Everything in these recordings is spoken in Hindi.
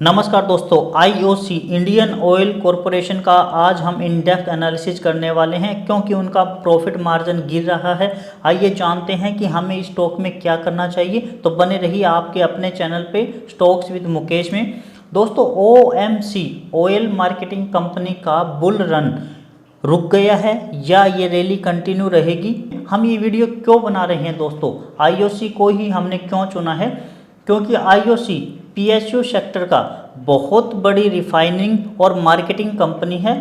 नमस्कार दोस्तों, आईओसी इंडियन ऑयल कॉरपोरेशन का आज हम इन डेप्थ एनालिसिस करने वाले हैं क्योंकि उनका प्रॉफिट मार्जिन गिर रहा है। आइए जानते हैं कि हमें इस स्टॉक में क्या करना चाहिए। तो बने रहिए आपके अपने चैनल पे स्टॉक्स विद मुकेश में। दोस्तों, ओएमसी ऑयल मार्केटिंग कंपनी का बुल रन रुक गया है या ये रैली कंटिन्यू रहेगी। हम ये वीडियो क्यों बना रहे हैं दोस्तों, आईओसी को ही हमने क्यों चुना है, क्योंकि आईओसी पीएसयू सेक्टर का बहुत बड़ी रिफाइनिंग और मार्केटिंग कंपनी है।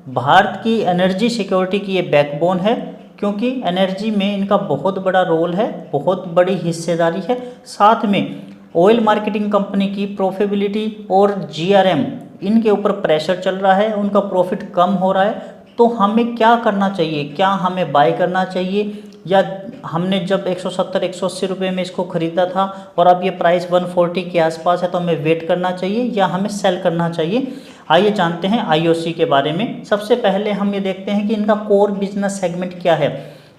भारत की एनर्जी सिक्योरिटी की ये बैकबोन है, क्योंकि एनर्जी में इनका बहुत बड़ा रोल है, बहुत बड़ी हिस्सेदारी है। साथ में ऑयल मार्केटिंग कंपनी की प्रॉफिटेबिलिटी और जीआरएम इनके ऊपर प्रेशर चल रहा है, उनका प्रॉफिट कम हो रहा है। तो हमें क्या करना चाहिए, क्या हमें बाय करना चाहिए, या हमने जब 170-180 रुपये में इसको ख़रीदा था और अब ये प्राइस 140 के आसपास है, तो हमें वेट करना चाहिए या हमें सेल करना चाहिए। आइए जानते हैं आईओसी के बारे में। सबसे पहले हम ये देखते हैं कि इनका कोर बिजनेस सेगमेंट क्या है।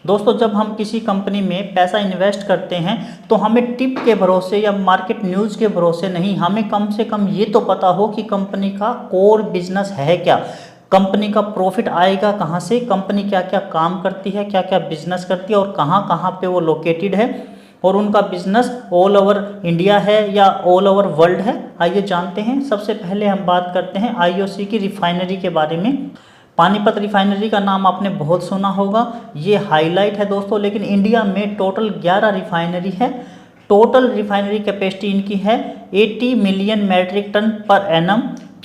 दोस्तों, जब हम किसी कंपनी में पैसा इन्वेस्ट करते हैं तो हमें टिप के भरोसे या मार्केट न्यूज़ के भरोसे नहीं, हमें कम से कम ये तो पता हो कि कंपनी का कोर बिजनेस है क्या, कंपनी का प्रॉफिट आएगा कहाँ से, कंपनी क्या क्या काम करती है, क्या क्या बिजनेस करती है और कहाँ कहाँ पे वो लोकेटेड है, और उनका बिजनेस ऑल ओवर इंडिया है या ऑल ओवर वर्ल्ड है। आइए जानते हैं। सबसे पहले हम बात करते हैं आईओसी की रिफाइनरी के बारे में। पानीपत रिफाइनरी का नाम आपने बहुत सुना होगा, ये हाईलाइट है दोस्तों। लेकिन इंडिया में टोटल 11 रिफाइनरी है। टोटल रिफाइनरी कैपेसिटी इनकी है 80 million metric tonne per annum.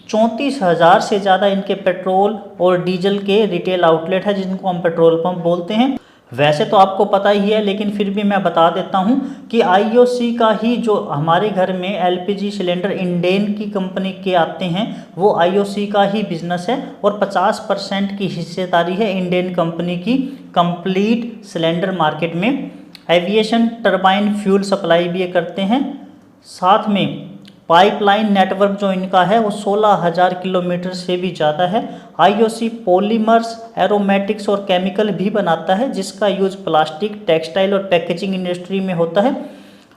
34,000 से ज़्यादा इनके पेट्रोल और डीजल के रिटेल आउटलेट है, जिनको हम पेट्रोल पंप बोलते हैं। वैसे तो आपको पता ही है, लेकिन फिर भी मैं बता देता हूं कि आईओसी का ही जो हमारे घर में एलपीजी सिलेंडर इंडेन की कंपनी के आते हैं, वो आईओसी का ही बिजनेस है और 50% की हिस्सेदारी है इंडेन कंपनी की कंप्लीट सिलेंडर मार्केट में। एविएशन टरबाइन फ्यूल सप्लाई भी ये करते हैं। साथ में पाइपलाइन नेटवर्क जो इनका है वो 16,000 किलोमीटर से भी ज़्यादा है। आईओसी पॉलीमर्स, एरोमेटिक्स और केमिकल भी बनाता है, जिसका यूज प्लास्टिक, टेक्सटाइल और पैकेजिंग इंडस्ट्री में होता है।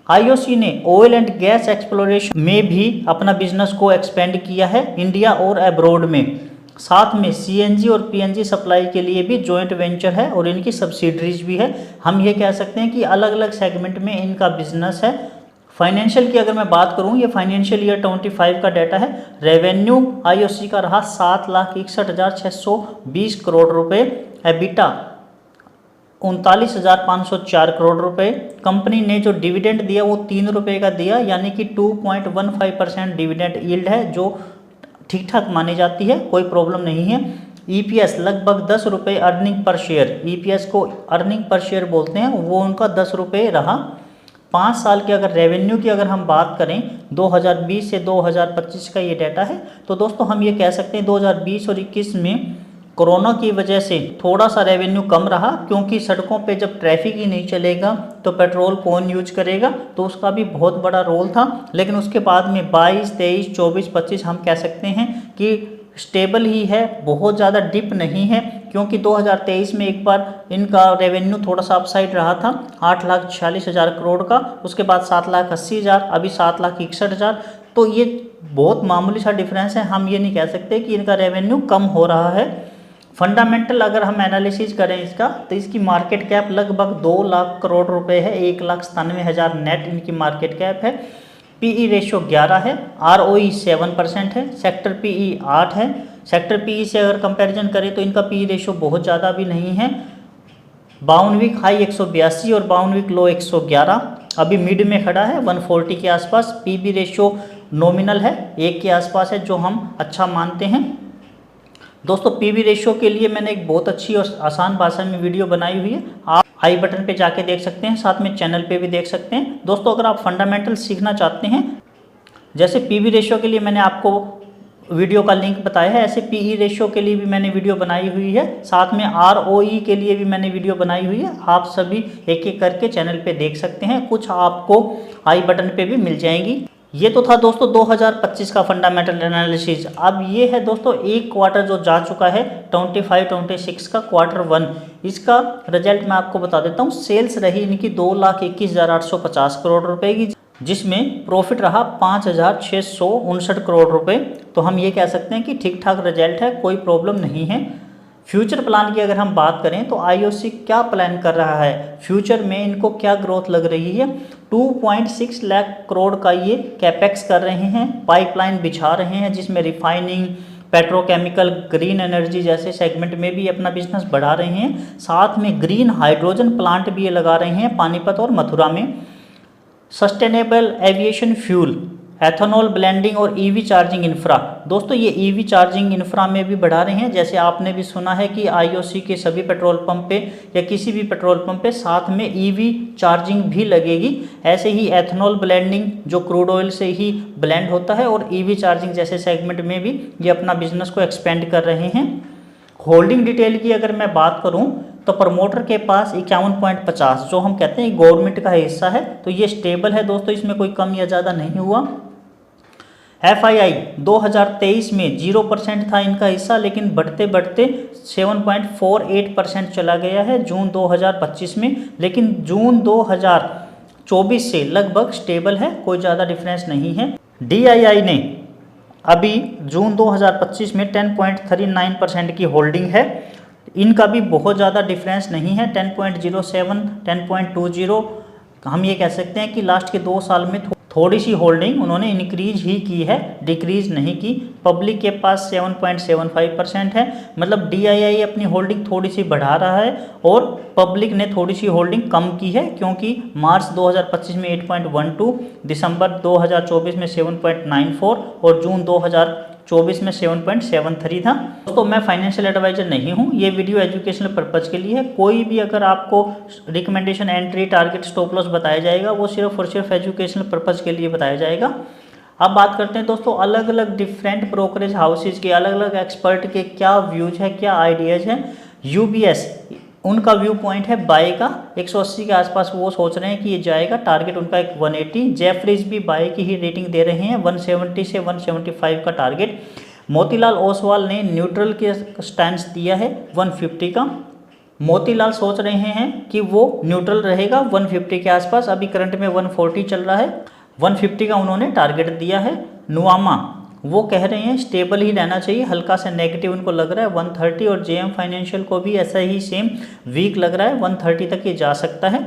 आईओसी ने ऑयल एंड गैस एक्सप्लोरेशन में भी अपना बिजनेस को एक्सपेंड किया है, इंडिया और अब्रॉड में। साथ में सीएनजी और पीएनजी सप्लाई के लिए भी जॉइंट वेंचर है और इनकी सब्सिडरीज भी है। हम ये कह सकते हैं कि अलग अलग सेगमेंट में इनका बिजनेस है। फाइनेंशियल की अगर मैं बात करूं, ये फाइनेंशियल ईयर 25 का डाटा है। रेवेन्यू आईओसी का रहा 7,61,620 करोड़ रुपए। एबिटा 39,504 करोड़ रुपए। कंपनी ने जो डिविडेंड दिया वो 3 रुपये का दिया, यानी कि 2.15% डिविडेंड यील्ड है, जो ठीक ठाक मानी जाती है, कोई प्रॉब्लम नहीं है। ईपीएस लगभग 10 रुपये अर्निंग पर शेयर, ईपीएस को अर्निंग पर शेयर बोलते हैं, वो उनका 10 रुपये रहा। 5 साल के अगर रेवेन्यू की अगर हम बात करें 2020 से 2025 का ये डाटा है, तो दोस्तों हम ये कह सकते हैं 2020 और 21 में कोरोना की वजह से थोड़ा सा रेवेन्यू कम रहा, क्योंकि सड़कों पे जब ट्रैफिक ही नहीं चलेगा तो पेट्रोल कौन यूज करेगा, तो उसका भी बहुत बड़ा रोल था। लेकिन उसके बाद में 22, 23, 24, 25 हम कह सकते हैं कि स्टेबल ही है, बहुत ज़्यादा डिप नहीं है। क्योंकि 2023 में एक बार इनका रेवेन्यू थोड़ा सा अपसाइड रहा था 8,46,000 करोड़ का, उसके बाद 7,80,000, अभी 7,61,000। तो ये बहुत मामूली सा डिफरेंस है, हम ये नहीं कह सकते कि इनका रेवेन्यू कम हो रहा है। फंडामेंटल अगर हम एनालिसिस करें इसका, तो इसकी मार्केट कैप लगभग 2 लाख करोड़ रुपए है, 1,97,000 नेट इनकी मार्केट कैप है। पीई रेशियो 11 है, आरओई 7% है, सेक्टर पीई 8 है। सेक्टर पीई से अगर कंपैरिजन करें तो इनका पीई रेशियो बहुत ज़्यादा भी नहीं है। 52 वीक हाई 182 और 52 वीक लो 111, अभी मिड में खड़ा है 140 के आसपास। पीबी रेशियो नॉमिनल है, 1 के आसपास है, जो हम अच्छा मानते हैं। दोस्तों, पीबी रेशियो के लिए मैंने एक बहुत अच्छी और आसान भाषा में वीडियो बनाई हुई है, आप आई बटन पे जाके देख सकते हैं, साथ में चैनल पे भी देख सकते हैं। दोस्तों, अगर आप फंडामेंटल सीखना चाहते हैं, जैसे पीबी रेशियो के लिए मैंने आपको वीडियो का लिंक बताया है, ऐसे पीई रेशियो के लिए भी मैंने वीडियो बनाई हुई है, साथ में आरओई के लिए भी मैंने वीडियो बनाई हुई है। आप सभी एक एक करके चैनल पे देख सकते हैं, कुछ आपको आई बटन पे भी मिल जाएंगी। ये तो था दोस्तों 2025 का फंडामेंटल एनालिसिस। अब ये है दोस्तों एक क्वार्टर जो जा चुका है 25-26 का Q1, इसका रिजल्ट मैं आपको बता देता हूँ। सेल्स रही इनकी 2,21,850 करोड़ रुपए की, जिसमें प्रॉफिट रहा 5,659 करोड़ रुपए। तो हम ये कह सकते हैं कि ठीक ठाक रिजल्ट है, कोई प्रॉब्लम नहीं है। फ्यूचर प्लान की अगर हम बात करें तो आईओसी क्या प्लान कर रहा है, फ्यूचर में इनको क्या ग्रोथ लग रही है। 2.6 लाख करोड़ का ये कैपेक्स कर रहे हैं, पाइपलाइन बिछा रहे हैं जिसमें रिफाइनिंग, पेट्रोकेमिकल, ग्रीन एनर्जी जैसे सेगमेंट में भी अपना बिजनेस बढ़ा रहे हैं। साथ में ग्रीन हाइड्रोजन प्लांट भी ये लगा रहे हैं पानीपत और मथुरा में। Sustainable aviation fuel, ethanol blending और ईवी चार्जिंग इंफ्रा। दोस्तों ये ईवी चार्जिंग इंफ्रा में भी बढ़ा रहे हैं। जैसे आपने भी सुना है कि आईओसी के सभी पेट्रोल पंप पे या किसी भी पेट्रोल पंप पे साथ में ईवी चार्जिंग भी लगेगी। ऐसे ही एथेनॉल ब्लेंडिंग जो क्रूड ऑयल से ही ब्लेंड होता है और ईवी चार्जिंग जैसे सेगमेंट में भी ये अपना बिजनेस को एक्सपेंड कर रहे हैं। होल्डिंग डिटेल की अगर मैं बात करूं तो प्रमोटर के पास 51.50 जो हम कहते हैं गवर्नमेंट का हिस्सा है, तो ये स्टेबल है दोस्तों, इसमें कोई कम या ज़्यादा नहीं हुआ। FII 2023 में 0% था इनका हिस्सा, लेकिन बढ़ते बढ़ते 7.48% चला गया है जून 2025 में, लेकिन जून 2024 से लगभग स्टेबल है, कोई ज़्यादा डिफरेंस नहीं है। DII ने अभी जून 2025 में 10.39% की होल्डिंग है, इनका भी बहुत ज़्यादा डिफरेंस नहीं है, 10.07, 10.20। हम ये कह सकते हैं कि लास्ट के 2 साल में थोड़ी सी होल्डिंग उन्होंने इंक्रीज ही की है, डिक्रीज नहीं की। पब्लिक के पास 7.75% है, मतलब DII अपनी होल्डिंग थोड़ी सी बढ़ा रहा है और पब्लिक ने थोड़ी सी होल्डिंग कम की है, क्योंकि मार्च 2025 में 8.12, दिसंबर 2024 में 7.94 और जून 2024 में 7.73 था। दोस्तों मैं फाइनेंशियल एडवाइजर नहीं हूं, ये वीडियो एजुकेशनल पर्पज़ के लिए है। कोई भी अगर आपको recommendation, entry, target, stop loss बताया जाएगा वो सिर्फ और सिर्फ एजुकेशनल पर्पज़ के लिए बताया जाएगा। अब बात करते हैं दोस्तों अलग अलग डिफरेंट ब्रोकरेज हाउसेज के, अलग अलग एक्सपर्ट के क्या व्यूज है, क्या आइडियाज़ हैं। UBS उनका व्यू पॉइंट है बाय का, 180 के आसपास वो सोच रहे हैं कि ये जाएगा, टारगेट उनका एक 180। जेफरीज भी बाय की ही रेटिंग दे रहे हैं, 170 से 175 का टारगेट। मोतीलाल ओसवाल ने न्यूट्रल के स्टैंड दिया है 150 का। मोतीलाल सोच रहे हैं कि वो न्यूट्रल रहेगा 150 के आसपास, अभी करंट में 140 चल रहा है, 150 का उन्होंने टारगेट दिया है। नुआमा वो कह रहे हैं स्टेबल ही रहना चाहिए, हल्का सा नेगेटिव उनको लग रहा है 130, और JM फाइनेंशियल को भी ऐसा ही सेम वीक लग रहा है, 130 तक ये जा सकता है।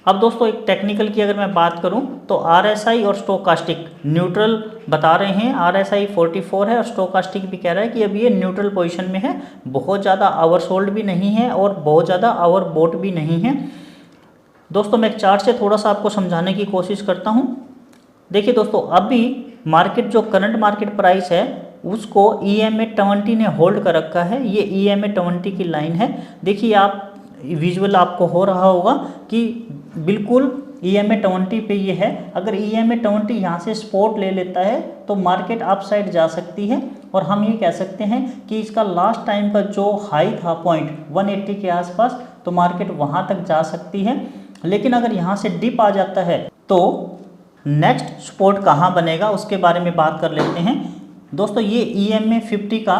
अब दोस्तों एक टेक्निकल की अगर मैं बात करूं तो RSI और स्टोकास्टिक न्यूट्रल बता रहे हैं, RSI 44 है और स्टोकास्टिक भी कह रहा है कि अभी ये न्यूट्रल पोजीशन में है, बहुत ज़्यादा ओवरसोल्ड भी नहीं है और बहुत ज़्यादा ओवरबॉट भी नहीं है। दोस्तों मैं एक चार्ट से थोड़ा सा आपको समझाने की कोशिश करता हूँ। देखिए दोस्तों अभी मार्केट जो करंट मार्केट प्राइस है उसको EMA 20 ने होल्ड कर रखा है, ये EMA 20 की लाइन है। देखिए आप विजुअल आपको हो रहा होगा कि बिल्कुल EMA 20 पे ये है। अगर EMA 20 यहाँ से सपोर्ट ले लेता है तो मार्केट अप साइड जा सकती है, और हम ये कह सकते हैं कि इसका लास्ट टाइम का जो हाई था पॉइंट 180 के आसपास, तो मार्केट वहाँ तक जा सकती है। लेकिन अगर यहाँ से डिप आ जाता है तो नेक्स्ट सपोर्ट कहाँ बनेगा उसके बारे में बात कर लेते हैं। दोस्तों ये EMA 50 का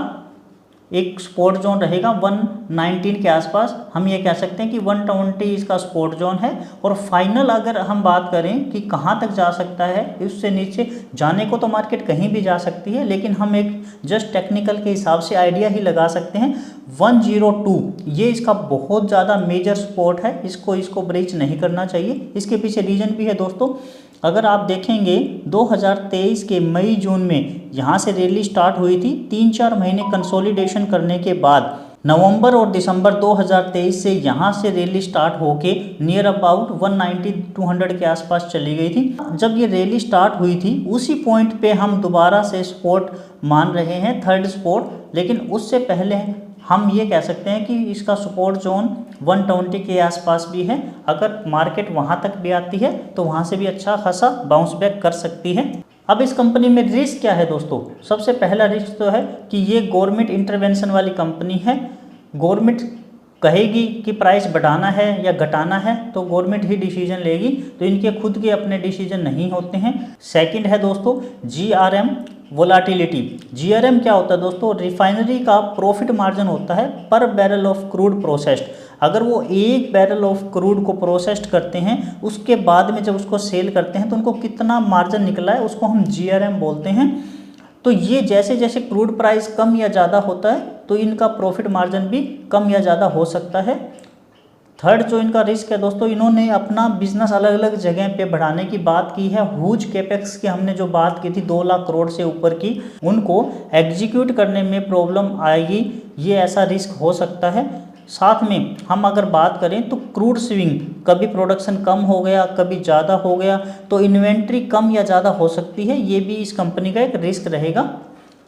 एक सपोर्ट जोन रहेगा 119 के आसपास, हम ये कह सकते हैं कि 120 इसका सपोर्ट जोन है। और फाइनल अगर हम बात करें कि कहाँ तक जा सकता है, उससे नीचे जाने को तो मार्केट कहीं भी जा सकती है, लेकिन हम एक जस्ट टेक्निकल के हिसाब से आइडिया ही लगा सकते हैं 102, ये इसका बहुत ज़्यादा मेजर सपोर्ट है, इसको ब्रीच नहीं करना चाहिए। इसके पीछे रीजन भी है दोस्तों, अगर आप देखेंगे 2023 के मई जून में यहाँ से रैली स्टार्ट हुई थी, 3-4 महीने कंसोलिडेशन करने के बाद नवंबर और दिसंबर 2023 से यहाँ से रैली स्टार्ट होके नियर अबाउट 190-200 के आसपास चली गई थी। जब ये रैली स्टार्ट हुई थी उसी पॉइंट पे हम दोबारा से सपोर्ट मान रहे हैं, थर्ड सपोर्ट, लेकिन उससे पहले हम ये कह सकते हैं कि इसका सपोर्ट जोन 120 के आसपास भी है। अगर मार्केट वहाँ तक भी आती है तो वहाँ से भी अच्छा खासा बाउंस बैक कर सकती है। अब इस कंपनी में रिस्क क्या है दोस्तों, सबसे पहला रिस्क तो है कि ये गवर्नमेंट इंटरवेंशन वाली कंपनी है। गवर्नमेंट कहेगी कि प्राइस बढ़ाना है या घटाना है तो गवर्नमेंट ही डिसीजन लेगी, तो इनके खुद के अपने डिसीजन नहीं होते हैं। सेकंड है दोस्तों GRM वोलाटिलिटी। GRM क्या होता है दोस्तों, रिफाइनरी का प्रॉफिट मार्जिन होता है पर बैरल ऑफ क्रूड प्रोसेस्ड। अगर वो 1 बैरल ऑफ क्रूड को प्रोसेस्ड करते हैं, उसके बाद में जब उसको सेल करते हैं तो उनको कितना मार्जिन निकला है उसको हम GRM बोलते हैं। तो ये जैसे जैसे क्रूड प्राइस कम या ज़्यादा होता है तो इनका प्रॉफिट मार्जिन भी कम या ज़्यादा हो सकता है। थर्ड जो इनका रिस्क है दोस्तों, इन्होंने अपना बिजनेस अलग अलग जगह पे बढ़ाने की बात की है। हुज कैपेक्स की हमने जो बात की थी 2 लाख करोड़ से ऊपर की, उनको एग्जीक्यूट करने में प्रॉब्लम आएगी, ये ऐसा रिस्क हो सकता है। साथ में हम अगर बात करें तो क्रूड स्विंग, कभी प्रोडक्शन कम हो गया कभी ज़्यादा हो गया तो इन्वेंट्री कम या ज़्यादा हो सकती है, ये भी इस कंपनी का एक रिस्क रहेगा।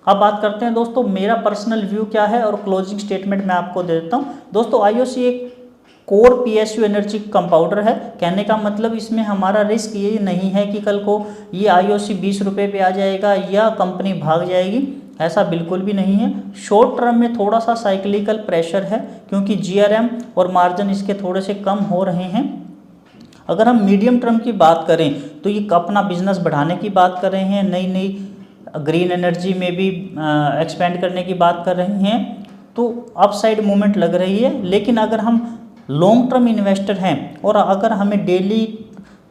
अब बात करते हैं दोस्तों मेरा पर्सनल व्यू क्या है और क्लोजिंग स्टेटमेंट मैं आपको दे देता हूँ। दोस्तों IOC एक कोर PSU एनर्जी कंपाउंडर है। कहने का मतलब इसमें हमारा रिस्क ये नहीं है कि कल को ये IOC 20 रुपये पे आ जाएगा या कंपनी भाग जाएगी, ऐसा बिल्कुल भी नहीं है। शॉर्ट टर्म में थोड़ा सा साइक्लिकल प्रेशर है क्योंकि GRM और मार्जिन इसके थोड़े से कम हो रहे हैं। अगर हम मीडियम टर्म की बात करें तो ये अपना बिजनेस बढ़ाने की बात कर रहे हैं, नई नई ग्रीन एनर्जी में भी एक्सपेंड करने की बात कर रहे हैं, तो अपसाइड मूवमेंट लग रही है। लेकिन अगर हम लॉन्ग टर्म इन्वेस्टर हैं और अगर हमें डेली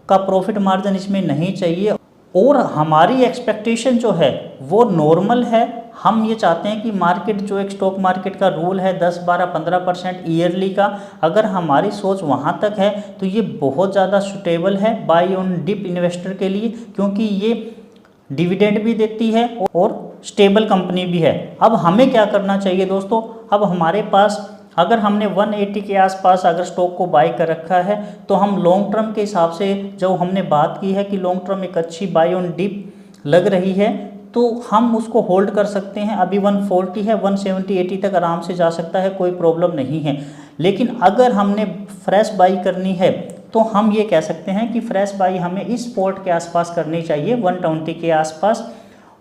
का प्रॉफिट मार्जिन इसमें नहीं चाहिए और हमारी एक्सपेक्टेशन जो है वो नॉर्मल है, हम ये चाहते हैं कि मार्केट जो एक स्टॉक मार्केट का रूल है 10, 12, 15% ईयरली का, अगर हमारी सोच वहाँ तक है तो ये बहुत ज़्यादा सुटेबल है बाय ऑन डिप इन्वेस्टर के लिए, क्योंकि ये डिविडेंड भी देती है और स्टेबल कंपनी भी है। अब हमें क्या करना चाहिए दोस्तों, अब हमारे पास अगर हमने 180 के आसपास अगर स्टॉक को बाय कर रखा है तो हम लॉन्ग टर्म के हिसाब से जो हमने बात की है कि लॉन्ग टर्म एक अच्छी बाय ऑन डिप लग रही है तो हम उसको होल्ड कर सकते हैं। अभी 140 है, 170, 80 तक आराम से जा सकता है, कोई प्रॉब्लम नहीं है। लेकिन अगर हमने फ्रेश बाई करनी है तो हम ये कह सकते हैं कि फ्रेश बाई हमें इस पोर्ट के आसपास करनी चाहिए, 120 के आसपास।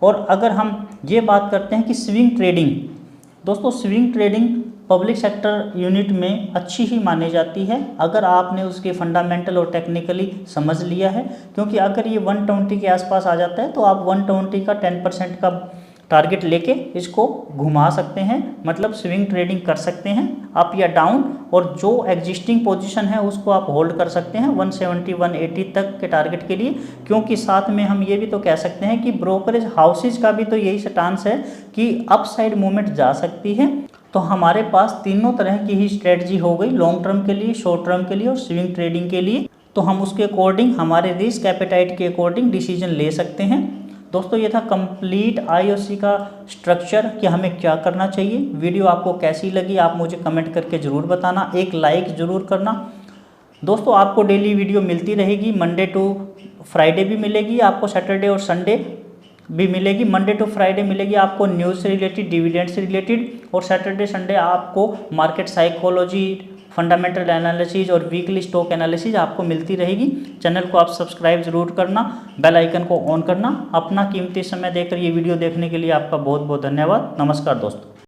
और अगर हम ये बात करते हैं कि स्विंग ट्रेडिंग, दोस्तों swing trading public sector unit में अच्छी ही मानी जाती है अगर आपने उसके फंडामेंटल और टेक्निकली समझ लिया है, क्योंकि अगर ये 120 के आसपास आ जाता है तो आप 120 का 10% का टारगेट लेके इसको घुमा सकते हैं, मतलब स्विंग ट्रेडिंग कर सकते हैं अप या डाउन, और जो एग्जिस्टिंग पोजीशन है उसको आप होल्ड कर सकते हैं 170, 180 तक के टारगेट के लिए। क्योंकि साथ में हम ये भी तो कह सकते हैं कि ब्रोकरेज हाउसेज का भी तो यही स्टांस है कि अपसाइड मूवमेंट जा सकती है। तो हमारे पास तीनों तरह की ही स्ट्रेटजी हो गई, लॉन्ग टर्म के लिए, शॉर्ट टर्म के लिए और स्विंग ट्रेडिंग के लिए। तो हम उसके अकॉर्डिंग हमारे रिस्क एपेटाइट के अकॉर्डिंग डिसीजन ले सकते हैं। दोस्तों ये था कंप्लीट IOC का स्ट्रक्चर कि हमें क्या करना चाहिए। वीडियो आपको कैसी लगी आप मुझे कमेंट करके ज़रूर बताना, एक लाइक ज़रूर करना। दोस्तों आपको डेली वीडियो मिलती रहेगी, मंडे टू फ्राइडे भी मिलेगी आपको, सैटरडे और संडे भी मिलेगी। मंडे टू फ्राइडे मिलेगी आपको न्यूज़ से रिलेटेड, डिविडेंड से रिलेटेड, और सैटरडे संडे आपको मार्केट साइकोलॉजी, फंडामेंटल एनालिसिस और वीकली स्टॉक एनालिसिस आपको मिलती रहेगी। चैनल को आप सब्सक्राइब जरूर करना, बेल आइकन को ऑन करना। अपना कीमती समय देकर ये वीडियो देखने के लिए आपका बहुत बहुत धन्यवाद। नमस्कार दोस्तों।